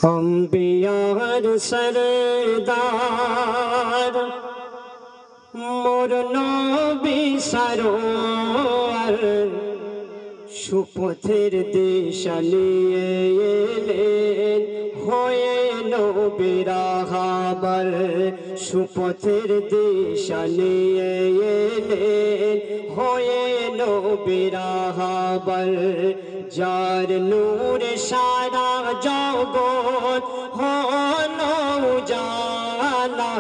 अम्बियार सरदार मोर नबी सरोवर सुपथेर दिशा निये एलेन हये नबीर राहबर सुपथेर दिशा निये एलेन हये नबीर राहबर जार नूरे सारा जगत हलो उजाला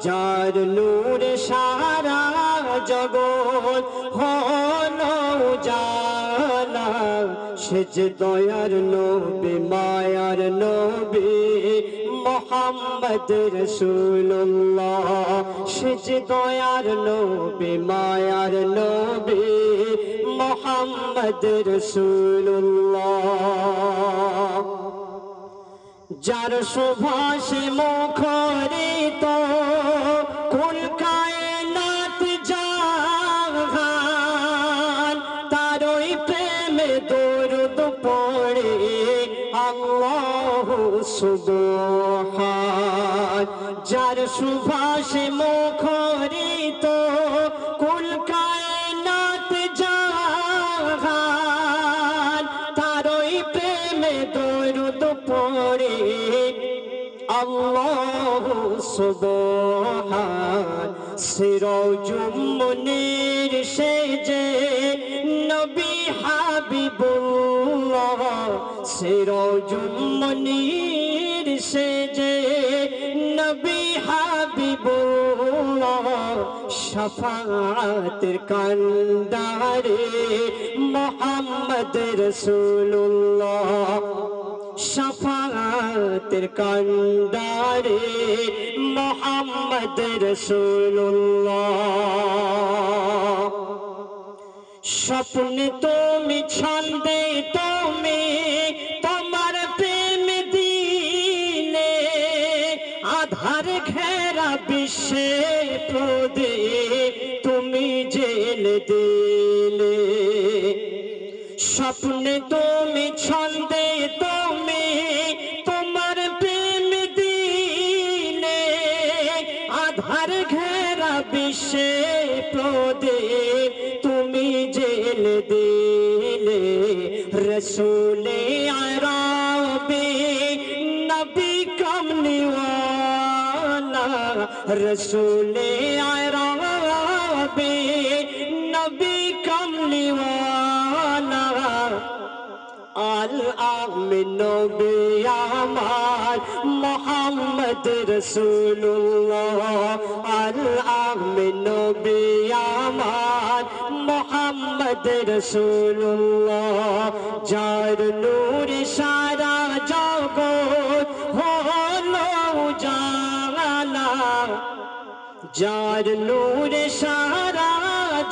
जार नूरे सारा जगत हलो उजाला सेज दयार नबी मायार नबी मोहम्मद रसूलुल्लाह सेज दयार नबी मायार नबी मोहम्मद रसूलुल्लाह जार सुभाषे मुखरित कुल कायनात জাহান তারই প্রেমে দরুদ পড়ে আল্লাহু সুবহান যার সুভাষে মুখরিত কুল কায়নাত জাহান তারই প্রেমে দরুদ পড়ে আল্লাহু সুবহান সিরাজুম মুনির সেজে নবী হাবিবুল্লাহ সিরাজুম মুনির সেজে নবী হাবিবুল্লাহ শাফাআতের কান্ডারে মুহাম্মদ রাসূলুল্লাহ শাফাআতের কান্ডারে মুহাম্মদ রাসূলুল্লাহ স্বপ্নে তুমি ছন্দে তুমি তোমার প্রেম দিলে আধার ঘেরা বিশ্বে প্রদীপ তুমি জেলে দিলে স্বপ্নে তুমি ছন্দে তুমি তোমার প্রেম দিলে আধার ঘেরা বিশ্বে প্রদীপ তুমি জেলে দিলে রসূলে আরবি নবী কমলিওয়ালা রসূলে আরবি নবী কমলিওয়ালা আল আমিন নবী আমার মুহাম্মদ রাসূলুল্লাহ আল আমিন নবী আমার মুহাম্মদ রাসূলুল্লাহ যার নূরে সারা জগৎ হলো উজালা যার নূরে সারা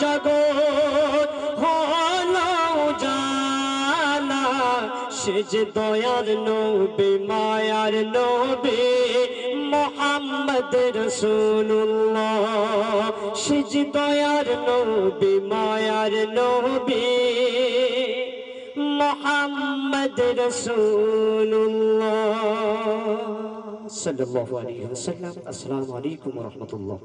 জগৎ হলো উজালা সেজ দয়ার নবী মায়ার নবী মুহাম্মদ রাসূলুল্লাহ সেজ দয়ার নবী মায়ার নবী মুহাম্মদ রাসূলুল্লাহ সাল্লাল্লাহু আলাইহি ওয়াসাল্লাম। আসসালামু আলাইকুম ওয়া রাহমাতুল্লাহ।